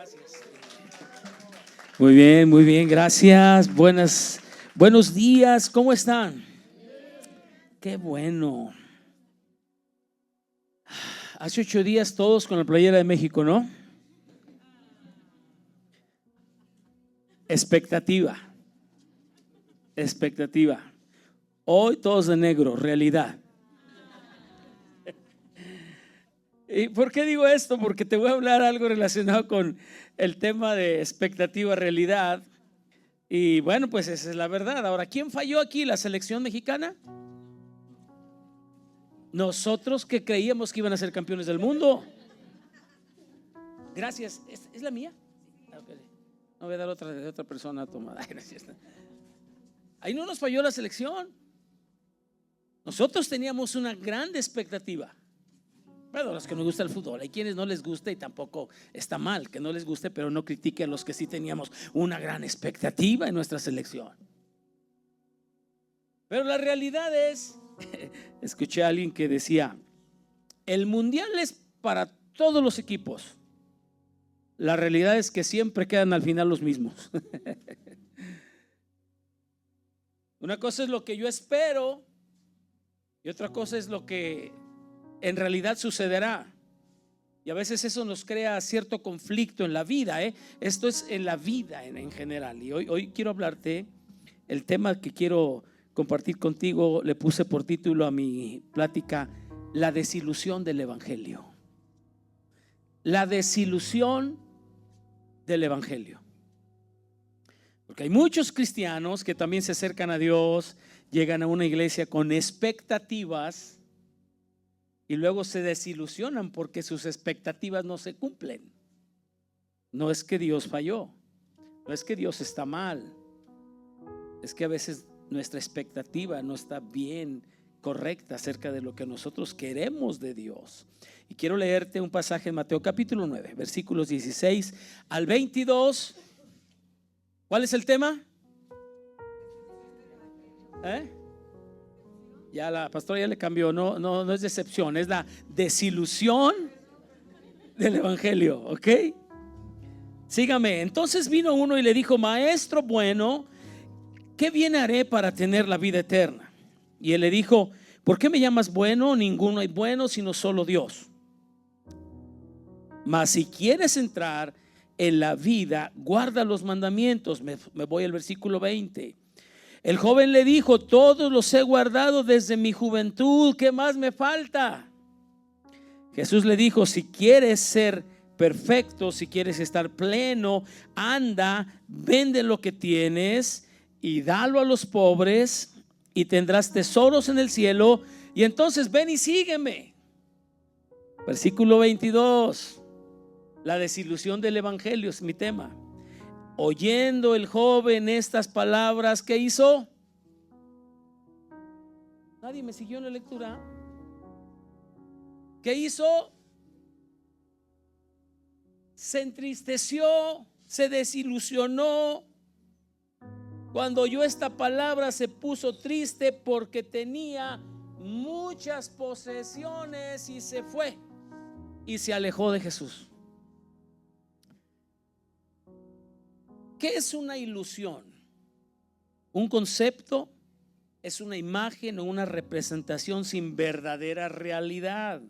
Gracias. Muy bien, gracias. Buenos días, ¿cómo están? Qué bueno. Hace 8 días todos con la playera de México, ¿no? Expectativa. Hoy todos de negro, realidad. ¿Y por qué digo esto? Porque te voy a hablar algo relacionado con el tema de expectativa, realidad. Y bueno, pues esa es la verdad. Ahora, ¿quién falló aquí? ¿La selección mexicana? Nosotros que creíamos que iban a ser campeones del mundo. Gracias. ¿Es la mía? Okay. No voy a dar otra de otra persona tomada. Gracias. Ahí no nos falló la selección. Nosotros teníamos una gran expectativa. Bueno, los que nos gusta el fútbol, hay quienes no les gusta y tampoco está mal que no les guste, pero no critiquen a los que sí teníamos una gran expectativa en nuestra selección. Pero la realidad es, escuché a alguien que decía, el mundial es para todos los equipos. La realidad es que siempre quedan al final los mismos. Una cosa es lo que yo espero y otra cosa es lo que en realidad sucederá. Y a veces eso nos crea cierto conflicto en la vida, Esto es en la vida en general. Y hoy quiero hablarte, el tema que quiero compartir contigo, le puse por título a mi plática, la desilusión del evangelio. La desilusión del evangelio. Porque hay muchos cristianos que también se acercan a Dios, llegan a una iglesia con expectativas y luego se desilusionan porque sus expectativas no se cumplen. No es que Dios falló, no es que Dios está mal, es que a veces nuestra expectativa no está bien correcta acerca de lo que nosotros queremos de Dios. Y quiero leerte un pasaje en Mateo capítulo 9, versículos 16 al 22. ¿Cuál es el tema? Ya la pastora ya le cambió, no es decepción, es la desilusión del evangelio, ¿ok? Sígame. Entonces vino uno y le dijo, maestro bueno, ¿qué bien haré para tener la vida eterna? Y él le dijo, ¿por qué me llamas bueno? Ninguno hay bueno sino solo Dios. Mas si quieres entrar en la vida, guarda los mandamientos. Me voy al versículo 20. El joven le dijo, todos los he guardado desde mi juventud, ¿qué más me falta? Jesús le dijo, si quieres ser perfecto, si quieres estar pleno, anda, vende lo que tienes y dalo a los pobres y tendrás tesoros en el cielo, y entonces ven y sígueme. Versículo 22. La desilusión del evangelio es mi tema. Oyendo el joven estas palabras, ¿qué hizo? Nadie me siguió en la lectura. ¿Qué hizo? Se entristeció, se desilusionó. Cuando oyó esta palabra se puso triste porque tenía muchas posesiones y se fue y se alejó de Jesús. ¿Qué es una ilusión? Un concepto es una imagen o una representación sin verdadera realidad,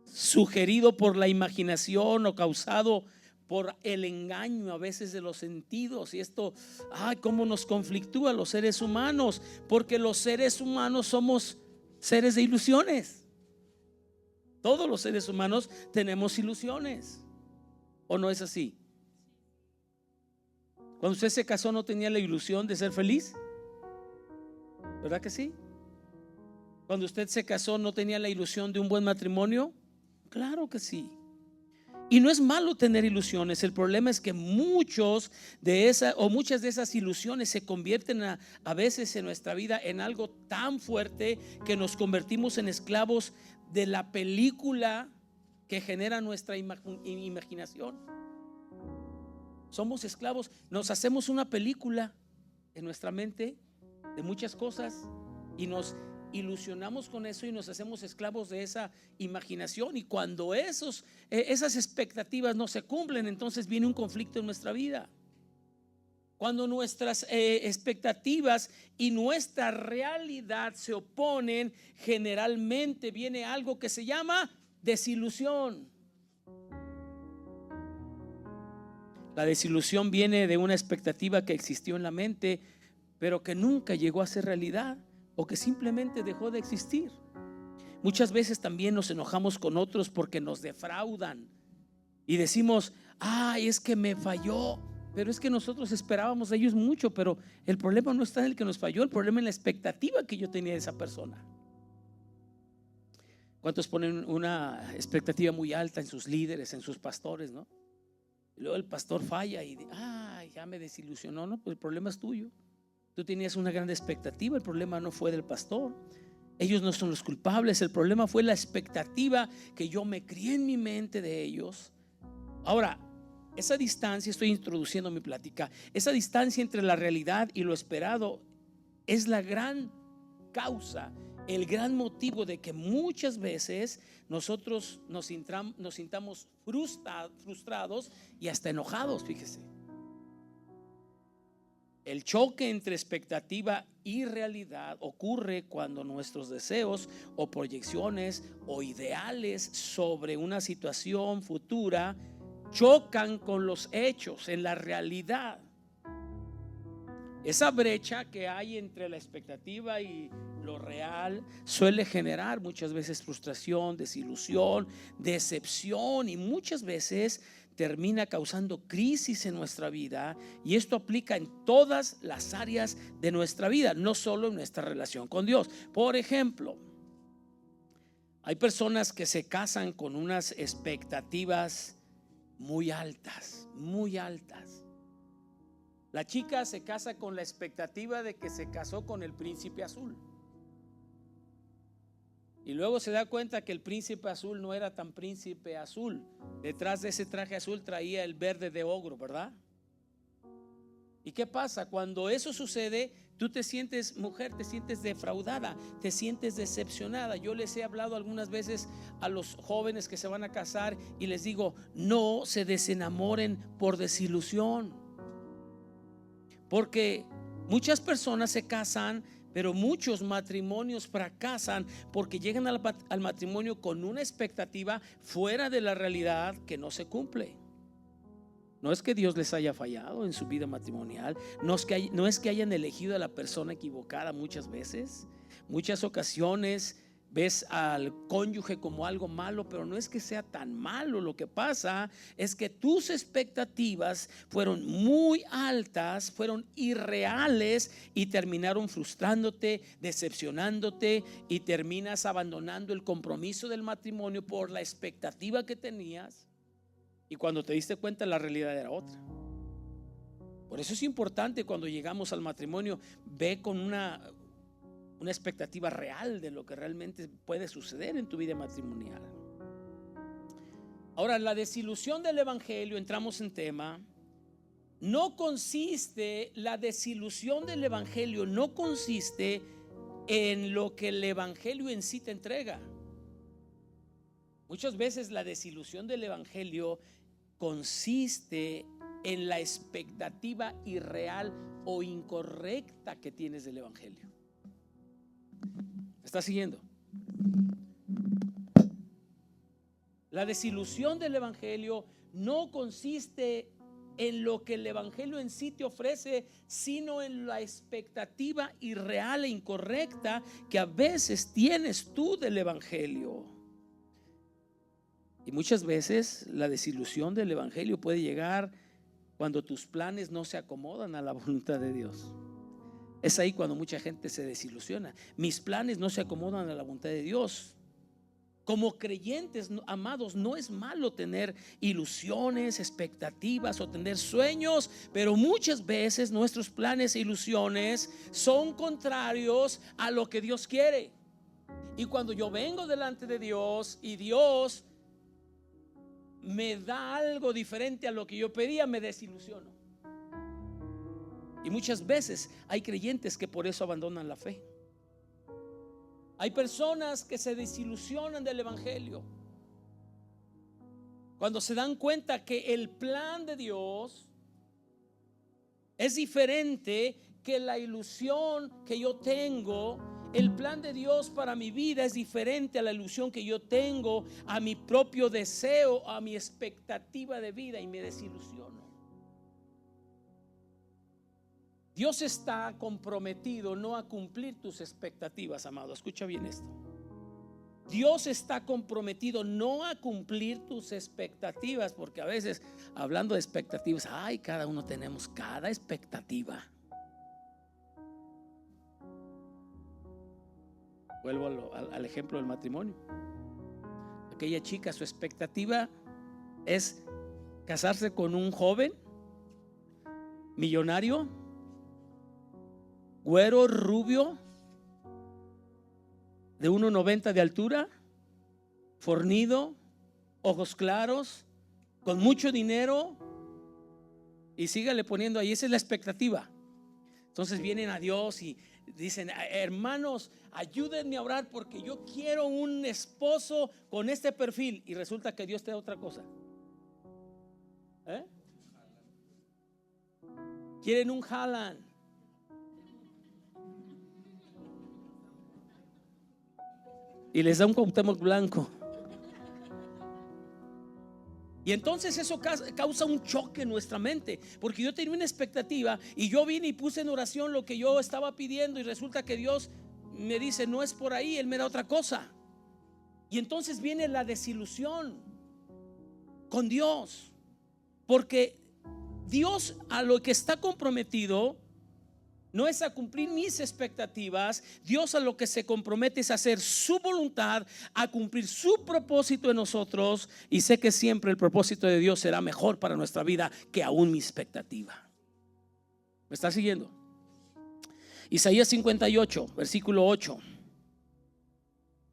sugerido por la imaginación o causado por el engaño a veces de los sentidos. Y esto, cómo nos conflictúa a los seres humanos, porque los seres humanos somos seres de ilusiones. Todos los seres humanos tenemos ilusiones, ¿o no es así? Cuando usted se casó, ¿no tenía la ilusión de ser feliz? ¿Verdad que sí? Cuando usted se casó, ¿no tenía la ilusión de un buen matrimonio? Claro que sí. Y no es malo tener ilusiones. El problema es que muchas de esas ilusiones se convierten a veces en nuestra vida en algo tan fuerte que nos convertimos en esclavos de la película que genera nuestra imaginación. Somos esclavos, nos hacemos una película en nuestra mente de muchas cosas y nos ilusionamos con eso y nos hacemos esclavos de esa imaginación, y cuando esas expectativas no se cumplen, entonces viene un conflicto en nuestra vida. Cuando nuestras expectativas y nuestra realidad se oponen, generalmente viene algo que se llama desilusión. La desilusión viene de una expectativa que existió en la mente, pero que nunca llegó a ser realidad, o que simplemente dejó de existir. Muchas veces también nos enojamos con otros porque nos defraudan y decimos: ay, es que me falló. Pero es que nosotros esperábamos de ellos mucho, pero el problema no está en el que nos falló, el problema es en la expectativa que yo tenía de esa persona. ¿Cuántos ponen una expectativa muy alta en sus líderes, en sus pastores, no? Y luego el pastor falla y ya me desilusionó. No, pues el problema es tuyo. Tú tenías una gran expectativa, el problema no fue del pastor. Ellos no son los culpables, el problema fue la expectativa que yo me crié en mi mente de ellos. Ahora, esa distancia, estoy introduciendo mi plática, esa distancia entre la realidad y lo esperado es la gran causa, el gran motivo de que muchas veces nosotros nos sintamos frustrados y hasta enojados. Fíjese, el choque entre expectativa y realidad ocurre cuando nuestros deseos o proyecciones o ideales sobre una situación futura chocan con los hechos en la realidad. Esa brecha que hay entre la expectativa y lo real suele generar muchas veces frustración, desilusión, decepción, y muchas veces termina causando crisis en nuestra vida. Y esto aplica en todas las áreas de nuestra vida, no solo en nuestra relación con Dios. Por ejemplo, hay personas que se casan con unas expectativas muy altas, muy altas. La chica se casa con la expectativa de que se casó con el príncipe azul, y luego se da cuenta que el príncipe azul no era tan príncipe azul. Detrás de ese traje azul traía el verde de ogro, ¿verdad? ¿Y qué pasa? Cuando eso sucede, tú te sientes, mujer, te sientes defraudada, te sientes decepcionada. Yo les he hablado algunas veces a los jóvenes que se van a casar y les digo: no se desenamoren por desilusión, porque muchas personas se casan, pero muchos matrimonios fracasan porque llegan al matrimonio con una expectativa fuera de la realidad que no se cumple. No es que Dios les haya fallado en su vida matrimonial, no es que hayan elegido a la persona equivocada. Muchas veces, muchas ocasiones ves al cónyuge como algo malo, pero no es que sea tan malo. Lo que pasa es que tus expectativas fueron muy altas, fueron irreales, y terminaron frustrándote, decepcionándote, y terminas abandonando el compromiso del matrimonio por la expectativa que tenías, y cuando te diste cuenta la realidad era otra. Por eso es importante, cuando llegamos al matrimonio, ve con una expectativa real de lo que realmente puede suceder en tu vida matrimonial. Ahora, la desilusión del evangelio, entramos en tema. La desilusión del evangelio no consiste en lo que el evangelio en sí te entrega. Muchas veces la desilusión del evangelio consiste en la expectativa irreal o incorrecta que tienes del evangelio. ¿Estás siguiendo? La desilusión del evangelio no consiste en lo que el evangelio en sí te ofrece, sino en la expectativa irreal e incorrecta que a veces tienes tú del evangelio. Y muchas veces la desilusión del evangelio puede llegar cuando tus planes no se acomodan a la voluntad de Dios. Es ahí cuando mucha gente se desilusiona. Mis planes no se acomodan a la voluntad de Dios. Como creyentes, amados, no es malo tener ilusiones, expectativas o tener sueños, pero muchas veces nuestros planes e ilusiones son contrarios a lo que Dios quiere. Y cuando yo vengo delante de Dios y Dios me da algo diferente a lo que yo pedía, me desilusiono. Y muchas veces hay creyentes que por eso abandonan la fe. Hay personas que se desilusionan del evangelio cuando se dan cuenta que el plan de Dios es diferente que la ilusión que yo tengo. El plan de Dios para mi vida es diferente a la ilusión que yo tengo, a mi propio deseo, a mi expectativa de vida, y me desilusiono. Dios está comprometido no a cumplir tus expectativas, amado. Escucha bien esto. Dios está comprometido no a cumplir tus expectativas, porque a veces, hablando de expectativas, cada uno tenemos cada expectativa. Vuelvo al ejemplo del matrimonio. Aquella chica, su expectativa es casarse con un joven millonario, güero, rubio, de 1.90 de altura, fornido, ojos claros, con mucho dinero, y sígale poniendo ahí. Esa es la expectativa. Entonces vienen a Dios y dicen: hermanos, ayúdenme a orar porque yo quiero un esposo con este perfil. Y resulta que Dios te da otra cosa. Quieren un Haaland. Y les da un Cuauhtémoc Blanco. Y entonces eso causa un choque en nuestra mente, porque yo tenía una expectativa y yo vine y puse en oración lo que yo estaba pidiendo, y resulta que Dios me dice: no es por ahí, Él me da otra cosa. Y entonces viene la desilusión con Dios, porque Dios a lo que está comprometido no es a cumplir mis expectativas. Dios a lo que se compromete es a hacer su voluntad, a cumplir su propósito en nosotros. Y sé que siempre el propósito de Dios será mejor para nuestra vida que aún mi expectativa. ¿Me está siguiendo? Isaías 58, versículo 8.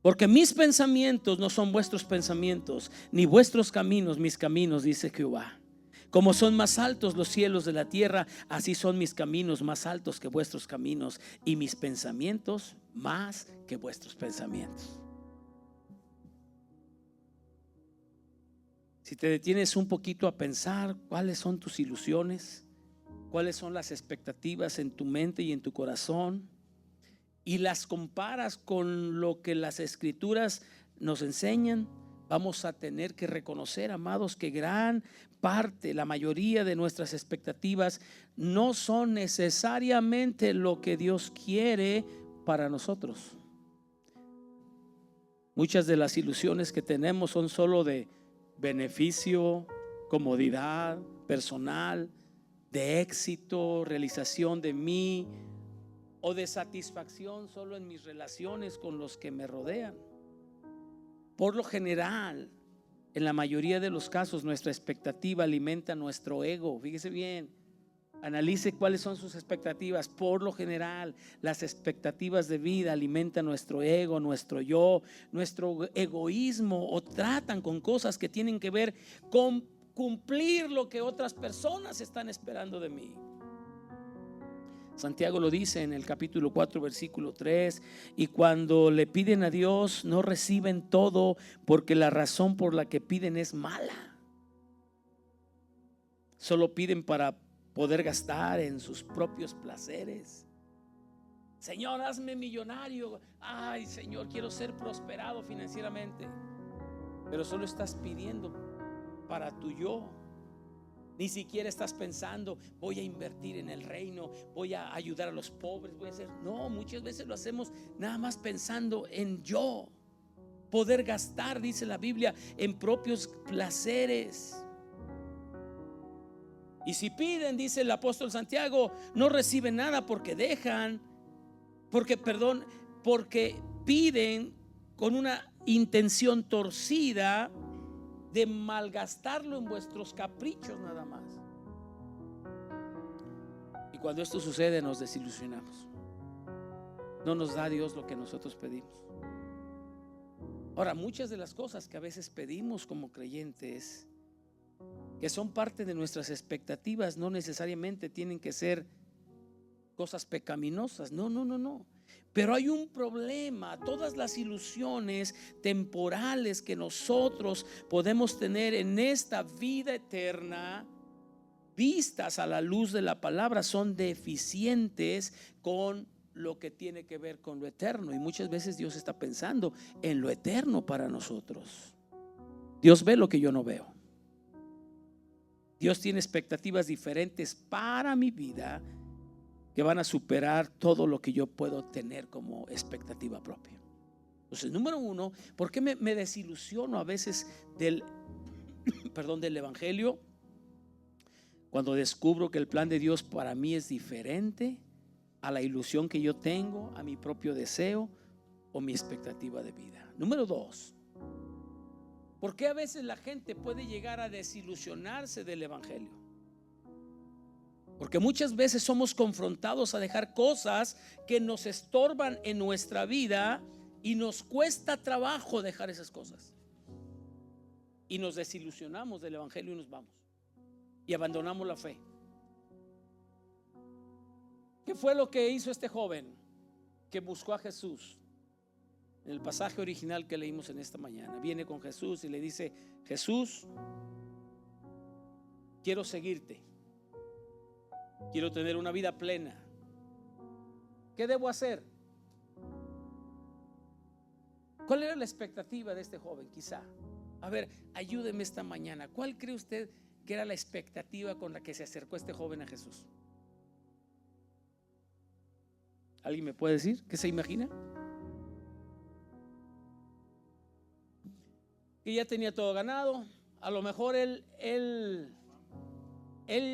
Porque mis pensamientos no son vuestros pensamientos, ni vuestros caminos mis caminos, dice Jehová. Como son más altos los cielos de la tierra, así son mis caminos más altos que vuestros caminos, y mis pensamientos más que vuestros pensamientos. Si te detienes un poquito a pensar cuáles son tus ilusiones, cuáles son las expectativas en tu mente y en tu corazón, y las comparas con lo que las escrituras nos enseñan, vamos a tener que reconocer, amados, que gran parte, la mayoría de nuestras expectativas no son necesariamente lo que Dios quiere para nosotros. Muchas de las ilusiones que tenemos son solo de beneficio, comodidad personal, de éxito, realización de mí, o de satisfacción solo en mis relaciones con los que me rodean. Por lo general, en la mayoría de los casos, nuestra expectativa alimenta nuestro ego. Fíjese bien, analice cuáles son sus expectativas. Por lo general, las expectativas de vida alimentan nuestro ego, nuestro yo, nuestro egoísmo, o tratan con cosas que tienen que ver con cumplir lo que otras personas están esperando de mí. Santiago lo dice en el capítulo 4, versículo 3: y cuando le piden a Dios no reciben todo, porque la razón por la que piden es mala. Solo piden para poder gastar en sus propios placeres. Señor, hazme millonario. Ay, Señor, quiero ser prosperado financieramente. Pero solo estás pidiendo para tu yo. Ni siquiera estás pensando: voy a invertir en el reino, voy a ayudar a los pobres, voy a hacer. No, muchas veces lo hacemos nada más pensando en yo. Poder gastar, dice la Biblia, en propios placeres. Y si piden, dice el apóstol Santiago, no reciben nada porque porque piden con una intención torcida de malgastarlo en vuestros caprichos nada más. Y cuando esto sucede, nos desilusionamos. No nos da Dios lo que nosotros pedimos. Ahora, muchas de las cosas que a veces pedimos como creyentes, que son parte de nuestras expectativas, no necesariamente tienen que ser cosas pecaminosas. No. Pero hay un problema: todas las ilusiones temporales que nosotros podemos tener en esta vida eterna, vistas a la luz de la palabra, son deficientes con lo que tiene que ver con lo eterno. Y muchas veces Dios está pensando en lo eterno para nosotros. Dios ve lo que yo no veo. Dios tiene expectativas diferentes para mi vida que van a superar todo lo que yo puedo tener como expectativa propia. Entonces, número uno, ¿por qué me desilusiono a veces del evangelio? Cuando descubro que el plan de Dios para mí es diferente a la ilusión que yo tengo, a mi propio deseo o mi expectativa de vida. Número dos, ¿por qué a veces la gente puede llegar a desilusionarse del evangelio? Porque muchas veces somos confrontados a dejar cosas que nos estorban en nuestra vida y nos cuesta trabajo dejar esas cosas. Y nos desilusionamos del evangelio y nos vamos. Y abandonamos la fe. ¿Qué fue lo que hizo este joven que buscó a Jesús? En el pasaje original que leímos en esta mañana, viene con Jesús y le dice: Jesús, quiero seguirte, quiero tener una vida plena. ¿Qué debo hacer? ¿Cuál era la expectativa de este joven? Quizá, a ver, ayúdeme esta mañana. ¿Cuál cree usted que era la expectativa con la que se acercó este joven a Jesús? ¿Alguien me puede decir qué se imagina? Que ya tenía todo ganado. A lo mejor él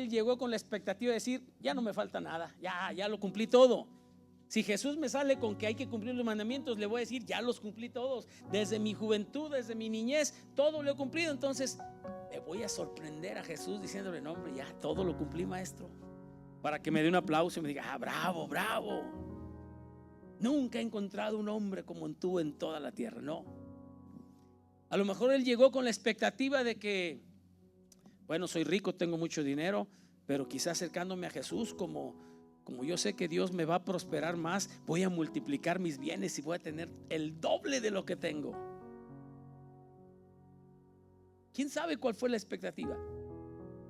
llegó con la expectativa de decir: ya no me falta nada, ya lo cumplí todo. Si Jesús me sale con que hay que cumplir los mandamientos, le voy a decir: ya los cumplí todos. Desde mi juventud, desde mi niñez, todo lo he cumplido. Entonces le voy a sorprender a Jesús diciéndole: no, hombre, ya todo lo cumplí, maestro. Para que me dé un aplauso y me diga: bravo, bravo. Nunca he encontrado un hombre como tú en toda la tierra. No. A lo mejor él llegó con la expectativa de que, bueno, soy rico, tengo mucho dinero, pero quizás acercándome a Jesús, como yo sé que Dios me va a prosperar más, voy a multiplicar mis bienes y voy a tener el doble de lo que tengo. ¿Quién sabe cuál fue la expectativa?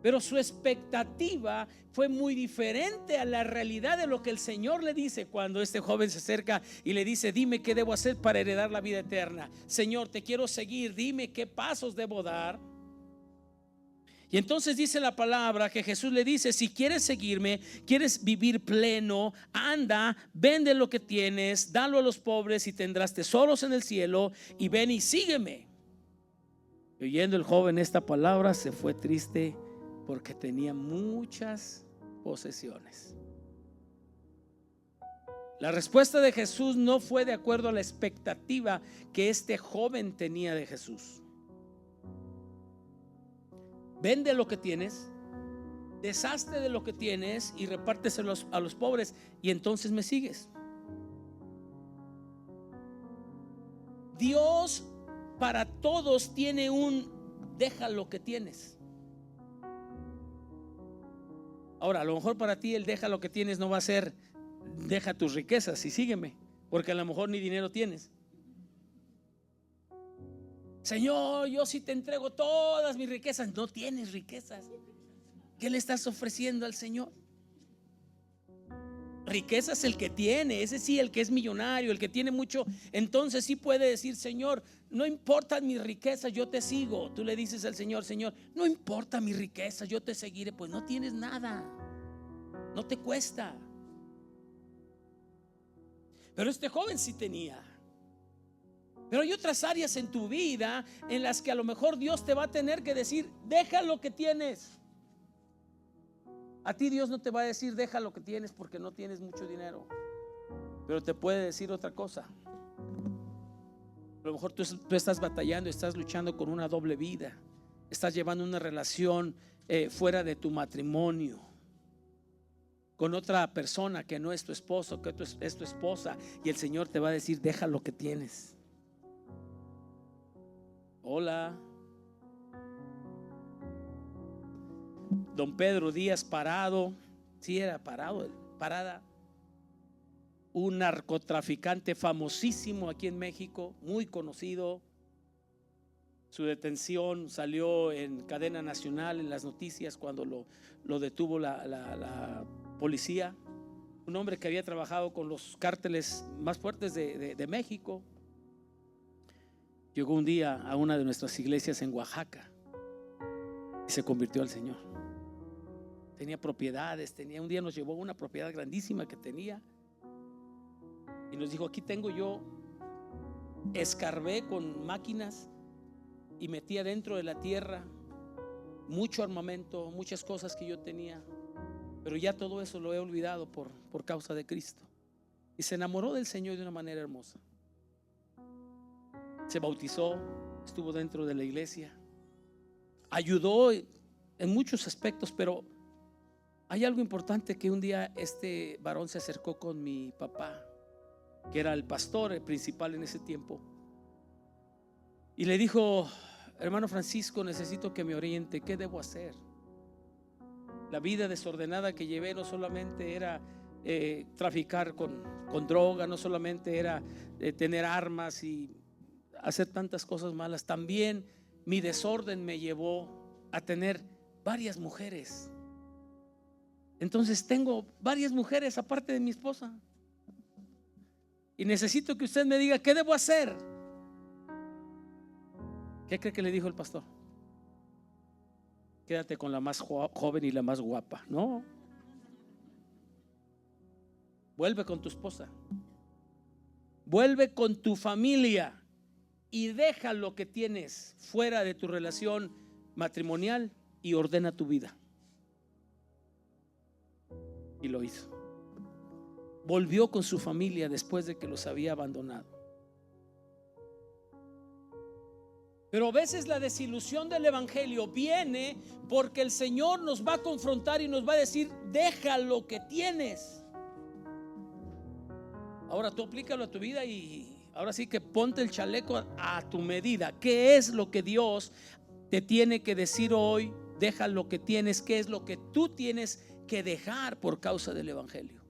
Pero su expectativa fue muy diferente a la realidad de lo que el Señor le dice cuando este joven se acerca y le dice: dime qué debo hacer para heredar la vida eterna. Señor, te quiero seguir, dime qué pasos debo dar. Y entonces dice la palabra que Jesús le dice: si quieres seguirme, quieres vivir pleno, anda, vende lo que tienes, dalo a los pobres y tendrás tesoros en el cielo, y ven y sígueme. Y oyendo el joven esta palabra, se fue triste porque tenía muchas posesiones. La respuesta de Jesús no fue de acuerdo a la expectativa que este joven tenía de Jesús. Vende lo que tienes, deshazte de lo que tienes y repárteselo a los pobres, y entonces me sigues. Dios para todos tiene un deja lo que tienes. Ahora, a lo mejor para ti el deja lo que tienes no va a ser deja tus riquezas y sígueme, porque a lo mejor ni dinero tienes. Señor, yo sí te entrego todas mis riquezas. No tienes riquezas. ¿Qué le estás ofreciendo al Señor? Riquezas el que tiene, ese sí, el que es millonario, el que tiene mucho, entonces sí puede decir: Señor, no importa mis riquezas, yo te sigo. Tú le dices al Señor: Señor, no importa mis riquezas, yo te seguiré. Pues no tienes nada, no te cuesta. Pero este joven sí tenía. Pero hay otras áreas en tu vida en las que a lo mejor Dios te va a tener que decir: deja lo que tienes. A ti Dios no te va a decir: deja lo que tienes porque no tienes mucho dinero, pero te puede decir otra cosa. A lo mejor tú estás batallando, estás luchando con una doble vida, estás llevando una relación fuera de tu matrimonio con otra persona que no es tu esposo, que es tu esposa, y el Señor te va a decir: deja lo que tienes. Hola. Don Pedro Díaz parado, sí era parado, parada. un narcotraficante famosísimo aquí en México, muy conocido. Su detención salió en cadena nacional, en las noticias, cuando lo detuvo la policía. Un hombre que había trabajado con los cárteles más fuertes de México. Llegó un día a una de nuestras iglesias en Oaxaca y se convirtió al Señor. Tenía propiedades, un día nos llevó a una propiedad grandísima que tenía y nos dijo: aquí tengo yo. Escarbé con máquinas y metí adentro de la tierra mucho armamento, muchas cosas que yo tenía, pero ya todo eso lo he olvidado por causa de Cristo. Y se enamoró del Señor de una manera hermosa. Se bautizó, estuvo dentro de la iglesia, ayudó en muchos aspectos, pero hay algo importante: que un día este varón se acercó con mi papá, que era el pastor principal en ese tiempo, y le dijo: hermano Francisco, necesito que me oriente, ¿qué debo hacer? La vida desordenada que llevé no solamente era traficar con droga, no solamente era tener armas y hacer tantas cosas malas, también mi desorden me llevó a tener varias mujeres. Entonces tengo varias mujeres aparte de mi esposa y necesito que usted me diga qué debo hacer. ¿Qué cree que le dijo el pastor? Quédate con la más joven y la más guapa. No, vuelve con tu esposa, vuelve con tu familia y deja lo que tienes fuera de tu relación matrimonial y ordena tu vida. Y lo hizo. Volvió con su familia después de que los había abandonado. Pero a veces la desilusión del evangelio viene porque el Señor nos va a confrontar y nos va a decir: deja lo que tienes. Ahora tú aplícalo a tu vida y ahora sí que ponte el chaleco a tu medida. ¿Qué es lo que Dios te tiene que decir hoy? Deja lo que tienes. ¿Qué es lo que tú tienes que dejar por causa del evangelio?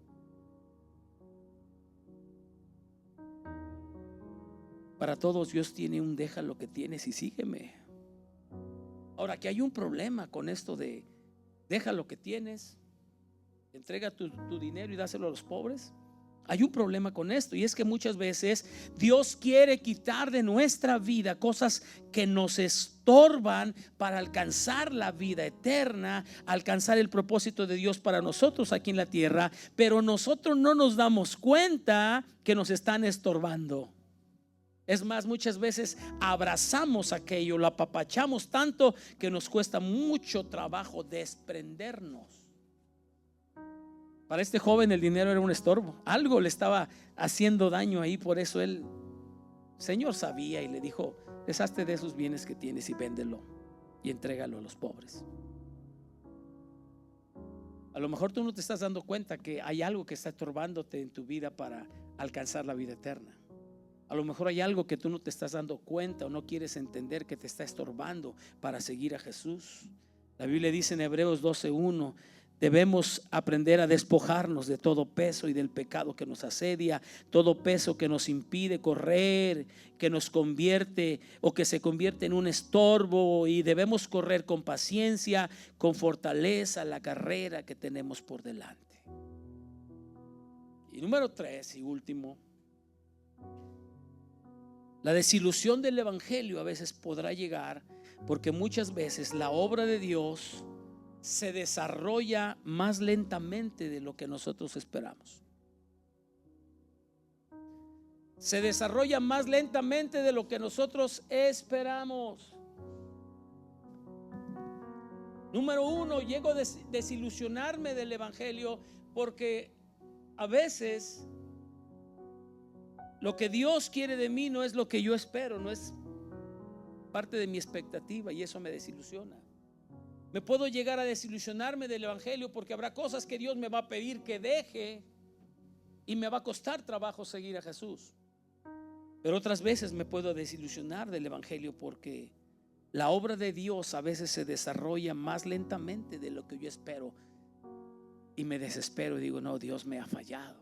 Para todos Dios tiene un deja lo que tienes y sígueme. Ahora, que hay un problema con esto de deja lo que tienes, entrega tu dinero y dáselo a los pobres. Hay un problema con esto, y es que muchas veces Dios quiere quitar de nuestra vida cosas que nos estorban para alcanzar la vida eterna, alcanzar el propósito de Dios para nosotros aquí en la tierra, pero nosotros no nos damos cuenta que nos están estorbando. Es más, muchas veces abrazamos aquello, lo apapachamos tanto que nos cuesta mucho trabajo desprendernos. Para este joven el dinero era un estorbo, algo le estaba haciendo daño ahí. Por eso el Señor sabía y le dijo: deshazte de esos bienes que tienes y véndelo y entrégalo a los pobres. A lo mejor tú no te estás dando cuenta que hay algo que está estorbándote en tu vida para alcanzar la vida eterna. A lo mejor hay algo que tú no te estás dando cuenta o no quieres entender que te está estorbando para seguir a Jesús. La Biblia dice en Hebreos 12:1: debemos aprender a despojarnos de todo peso y del pecado que nos asedia, todo peso que nos impide correr, que nos convierte o que se convierte en un estorbo, y debemos correr con paciencia, con fortaleza la carrera que tenemos por delante. Y número 3 y último, la desilusión del evangelio a veces podrá llegar porque muchas veces la obra de Dios se desarrolla más lentamente de lo que nosotros esperamos. Se desarrolla más lentamente de lo que nosotros esperamos. Número 1, llego a desilusionarme del evangelio porque a veces lo que Dios quiere de mí no es lo que yo espero, no es parte de mi expectativa, y eso me desilusiona. Me puedo llegar a desilusionarme del evangelio porque habrá cosas que Dios me va a pedir que deje y me va a costar trabajo seguir a Jesús. Pero otras veces me puedo desilusionar del evangelio porque la obra de Dios a veces se desarrolla más lentamente de lo que yo espero y me desespero y digo: no, Dios me ha fallado.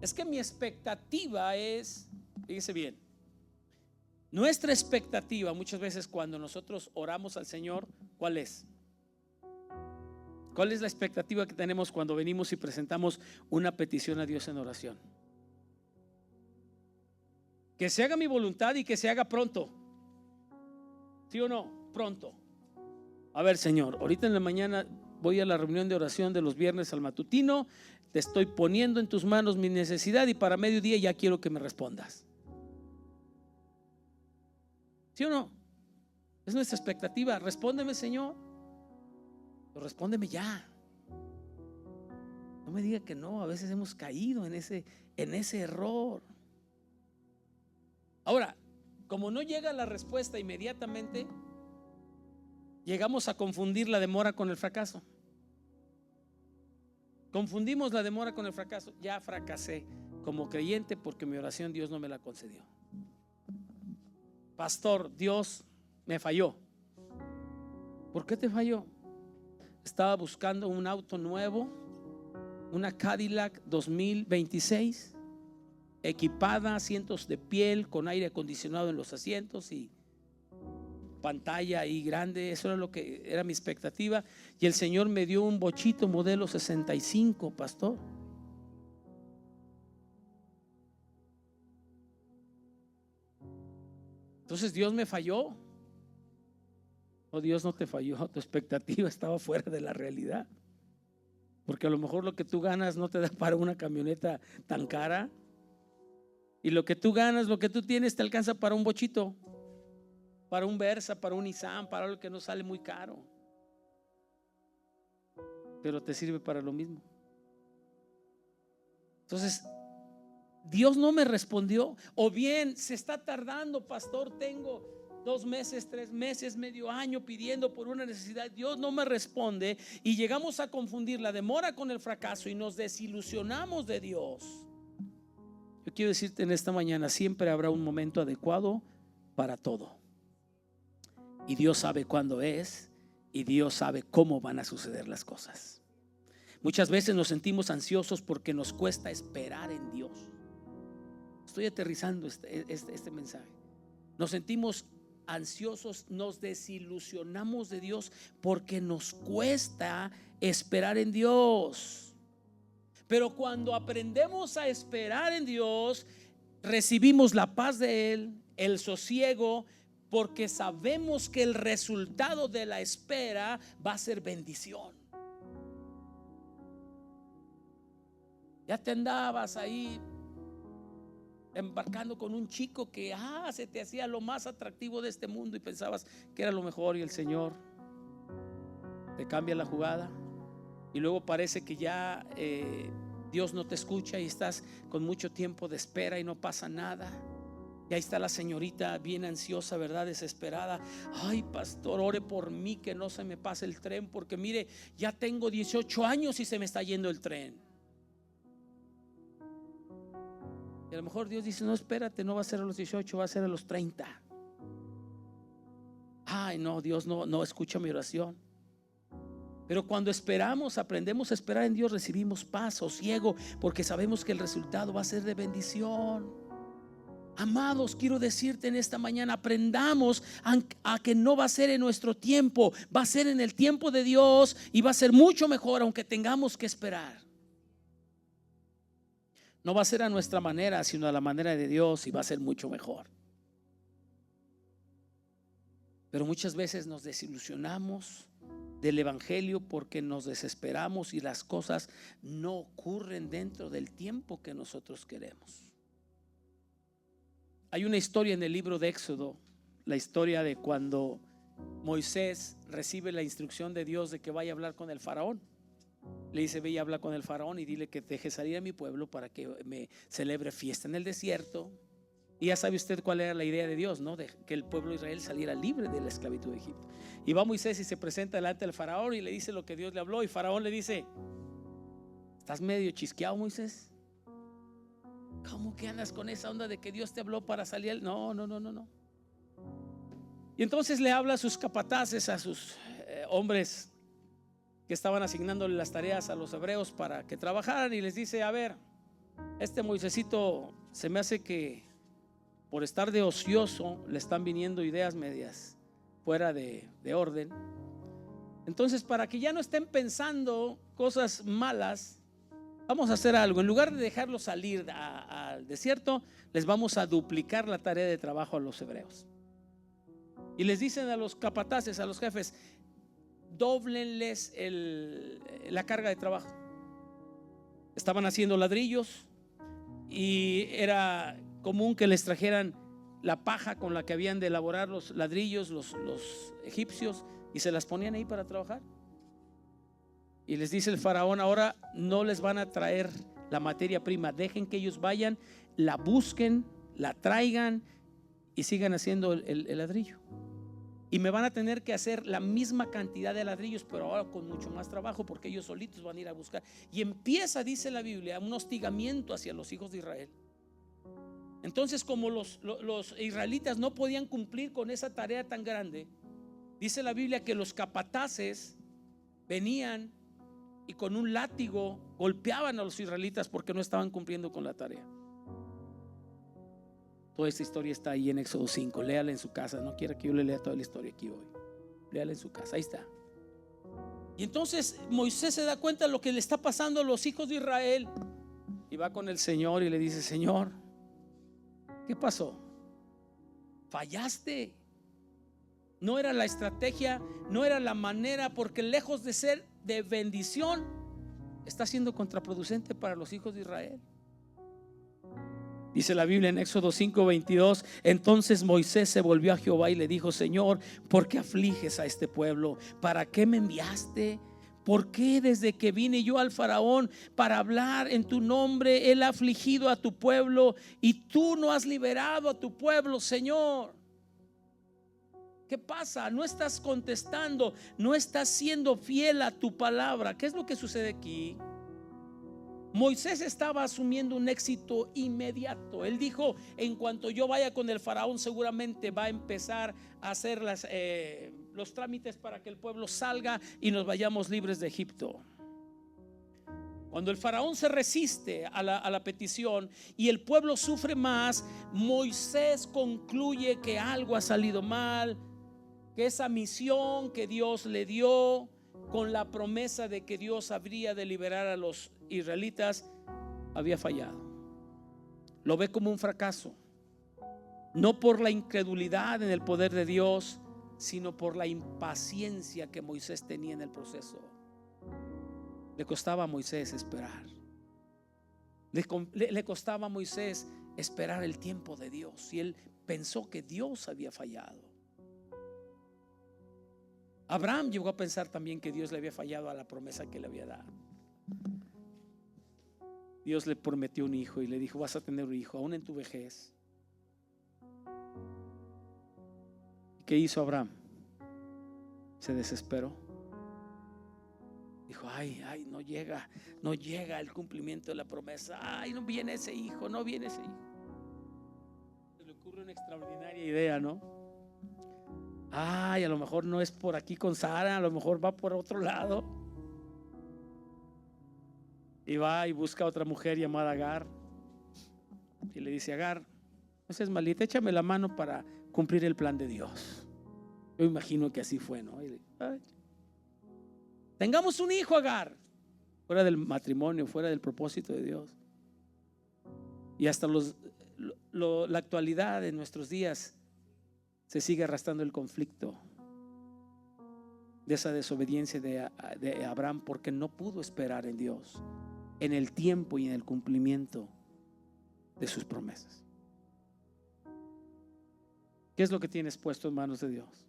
Es que mi expectativa es, fíjese bien, nuestra expectativa muchas veces cuando nosotros oramos al Señor, ¿cuál es? ¿Cuál es la expectativa que tenemos cuando venimos y presentamos una petición a Dios en oración? Que se haga mi voluntad y que se haga pronto. ¿Sí o no? Pronto. A ver, Señor, ahorita en la mañana voy a la reunión de oración de los viernes al matutino. Te estoy poniendo en tus manos mi necesidad y para mediodía ya quiero que me respondas. ¿Sí o no? Es nuestra expectativa. Respóndeme, Señor. Pero respóndeme ya. No me diga que no. A veces hemos caído en ese error. Ahora, como no llega la respuesta inmediatamente, llegamos a confundir la demora con el fracaso. Confundimos la demora con el fracaso. Ya fracasé como creyente porque mi oración Dios no me la concedió. Pastor, Dios me falló. ¿Por qué te falló? Estaba buscando un auto nuevo, una Cadillac 2026, equipada, asientos de piel, con aire acondicionado en los asientos y pantalla ahí grande. Eso era lo que era mi expectativa. Y el Señor me dio un bochito modelo 65, pastor. Entonces Dios me falló. No, Dios no te falló. Tu expectativa estaba fuera de la realidad. Porque a lo mejor lo que tú ganas no te da para una camioneta tan cara. Y lo que tú ganas, lo que tú tienes, te alcanza para un bochito, para un Versa, para un Nissan, para algo que no sale muy caro, pero te sirve para lo mismo. Entonces Dios no me respondió. O bien se está tardando, pastor, tengo 2 meses, 3 meses, medio año pidiendo por una necesidad. Dios no me responde y llegamos a confundir la demora con el fracaso y nos desilusionamos de Dios. Yo quiero decirte en esta mañana, siempre habrá un momento adecuado para todo. Y Dios sabe cuándo es, y Dios sabe cómo van a suceder las cosas. Muchas veces nos sentimos ansiosos porque nos cuesta esperar en Dios. Estoy aterrizando este mensaje. Nos sentimos ansiosos, nos desilusionamos de Dios porque nos cuesta esperar en Dios. Pero cuando aprendemos a esperar en Dios, recibimos la paz de Él, el sosiego, porque sabemos que el resultado de la espera va a ser bendición. Ya te andabas ahí embarcando con un chico que se te hacía lo más atractivo de este mundo y pensabas que era lo mejor, y el Señor te cambia la jugada y luego parece que ya Dios no te escucha y estás con mucho tiempo de espera y no pasa nada. Y ahí está la señorita bien ansiosa, ¿verdad? Desesperada. Ay, pastor, ore por mí que no se me pase el tren, porque mire, ya tengo 18 años y se me está yendo el tren. Y a lo mejor Dios dice: no, espérate, no va a ser a los 18, va a ser a los 30. Ay, no, Dios no escucha mi oración. Pero cuando esperamos, aprendemos a esperar en Dios, recibimos paz, sosiego, porque sabemos que el resultado va a ser de bendición. Amados, quiero decirte en esta mañana, aprendamos a que no va a ser en nuestro tiempo, va a ser en el tiempo de Dios, y va a ser mucho mejor aunque tengamos que esperar. No va a ser a nuestra manera, sino a la manera de Dios, y va a ser mucho mejor. Pero muchas veces nos desilusionamos del evangelio porque nos desesperamos y las cosas no ocurren dentro del tiempo que nosotros queremos. Hay una historia en el libro de Éxodo, la historia de cuando Moisés recibe la instrucción de Dios de que vaya a hablar con el faraón. Le dice: ve y habla con el faraón y dile que deje salir a mi pueblo para que me celebre fiesta en el desierto. Y ya sabe usted cuál era la idea de Dios, ¿no? De que el pueblo de Israel saliera libre de la esclavitud de Egipto. Y va Moisés y se presenta delante del faraón y le dice lo que Dios le habló. Y faraón le dice: ¿estás medio chisqueado, Moisés? ¿Cómo que andas con esa onda de que Dios te habló para salir? No. Y entonces le habla a sus capataces, a sus hombres que estaban asignándole las tareas a los hebreos para que trabajaran, y les dice: a ver, Este Moisésito se me hace que por estar de ocioso le están viniendo ideas medias fuera de orden. Entonces, para que ya no estén pensando cosas malas, vamos a hacer algo. En lugar de dejarlos salir al desierto, les vamos a duplicar la tarea de trabajo a los hebreos. Y les dicen a los capataces, a los jefes, dóblenles la carga de trabajo. Estaban haciendo ladrillos y era común que les trajeran la paja con la que habían de elaborar los ladrillos los egipcios, y se las ponían ahí para trabajar. Y les dice el faraón: ahora no les van a traer la materia prima, dejen que ellos vayan, la busquen, la traigan y sigan haciendo el ladrillo. Y me van a tener que hacer la misma cantidad de ladrillos, pero ahora con mucho más trabajo, porque ellos solitos van a ir a buscar. Y empieza, dice la Biblia, un hostigamiento hacia los hijos de Israel. Entonces, como los israelitas no podían cumplir con esa tarea tan grande, dice la Biblia que los capataces venían y con un látigo golpeaban a los israelitas porque no estaban cumpliendo con la tarea. Toda esta historia está ahí en Éxodo 5. Léala en su casa. No quiero que yo le lea toda la historia aquí hoy. Léala en su casa, ahí está. Y entonces Moisés se da cuenta de lo que le está pasando a los hijos de Israel, y va con el Señor y le dice: Señor, ¿qué pasó? Fallaste. No era la estrategia, no era la manera, porque lejos de ser de bendición, está siendo contraproducente para los hijos de Israel. Dice la Biblia en Éxodo 5:22: entonces Moisés se volvió a Jehová y le dijo: Señor, ¿por qué afliges a este pueblo? ¿Para qué me enviaste? ¿Por qué desde que vine yo al faraón para hablar en tu nombre, él ha afligido a tu pueblo y tú no has liberado a tu pueblo, Señor? ¿Qué pasa? No estás contestando, no estás siendo fiel a tu palabra. ¿Qué es lo que sucede aquí? Moisés estaba asumiendo un éxito inmediato. Él dijo: en cuanto yo vaya con el faraón, seguramente va a empezar a hacer los trámites para que el pueblo salga y nos vayamos libres de Egipto. Cuando el faraón se resiste a la petición y el pueblo sufre más, Moisés concluye que algo ha salido mal, que esa misión que Dios le dio con la promesa de que Dios habría de liberar a los israelitas había fallado. Lo ve como un fracaso, no por la incredulidad en el poder de Dios, sino por la impaciencia que Moisés tenía en el proceso. Le costaba a Moisés esperar. Le costaba a Moisés esperar el tiempo de Dios, y él pensó que Dios había fallado. Abraham llegó a pensar también que Dios le había fallado a la promesa que le había dado. Dios le prometió un hijo y le dijo: vas a tener un hijo aún en tu vejez. ¿Qué hizo Abraham? Se desesperó. Dijo: ay, no llega el cumplimiento de la promesa. Ay, no viene ese hijo, no viene ese hijo. Se le ocurre una extraordinaria idea, ¿no? Ay, a lo mejor no es por aquí con Sara, a lo mejor va por otro lado. Y va y busca a otra mujer llamada Agar y le dice: Agar, no seas malita, échame la mano para cumplir el plan de Dios. Yo imagino que así fue, ¿no? Tengamos un hijo, Agar, fuera del matrimonio, fuera del propósito de Dios. Y hasta la actualidad de nuestros días se sigue arrastrando el conflicto de esa desobediencia de Abraham, porque no pudo esperar en Dios, en el tiempo y en el cumplimiento de sus promesas. ¿Qué es lo que tienes puesto en manos de Dios?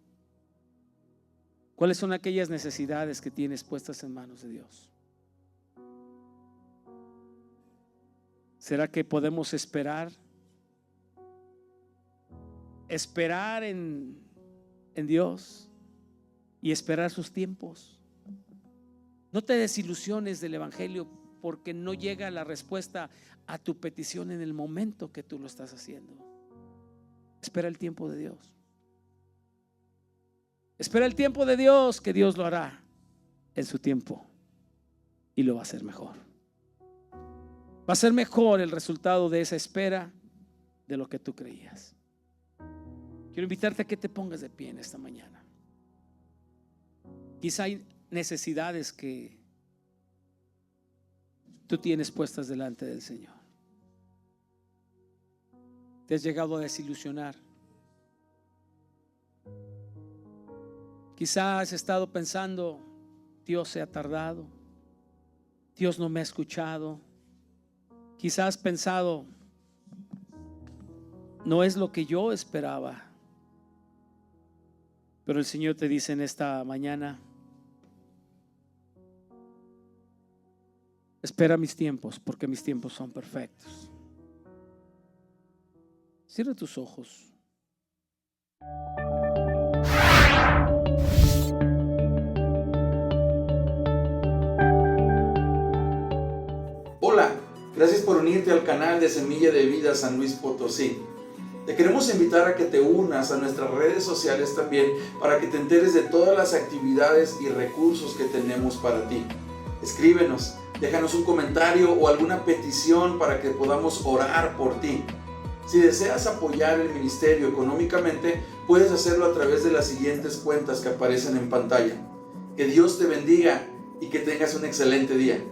¿Cuáles son aquellas necesidades que tienes puestas en manos de Dios? ¿Será que podemos esperar en Dios y esperar sus tiempos? No te desilusiones del evangelio porque no llega la respuesta a tu petición en el momento que tú lo estás haciendo. Espera el tiempo de Dios. Espera el tiempo de Dios, que Dios lo hará en su tiempo y lo va a hacer mejor. Va a ser mejor el resultado de esa espera de lo que tú creías. Quiero invitarte a que te pongas de pie en esta mañana. Quizá hay necesidades que tú tienes puestas delante del Señor. Te has llegado a desilusionar. Quizá has estado pensando: Dios se ha tardado, Dios no me ha escuchado. Quizás has pensado: no es lo que yo esperaba. Pero el Señor te dice en esta mañana: espera mis tiempos, porque mis tiempos son perfectos. Cierra tus ojos. Hola, gracias por unirte al canal de Semilla de Vida San Luis Potosí. Te queremos invitar a que te unas a nuestras redes sociales también para que te enteres de todas las actividades y recursos que tenemos para ti. Escríbenos, déjanos un comentario o alguna petición para que podamos orar por ti. Si deseas apoyar el ministerio económicamente, puedes hacerlo a través de las siguientes cuentas que aparecen en pantalla. Que Dios te bendiga y que tengas un excelente día.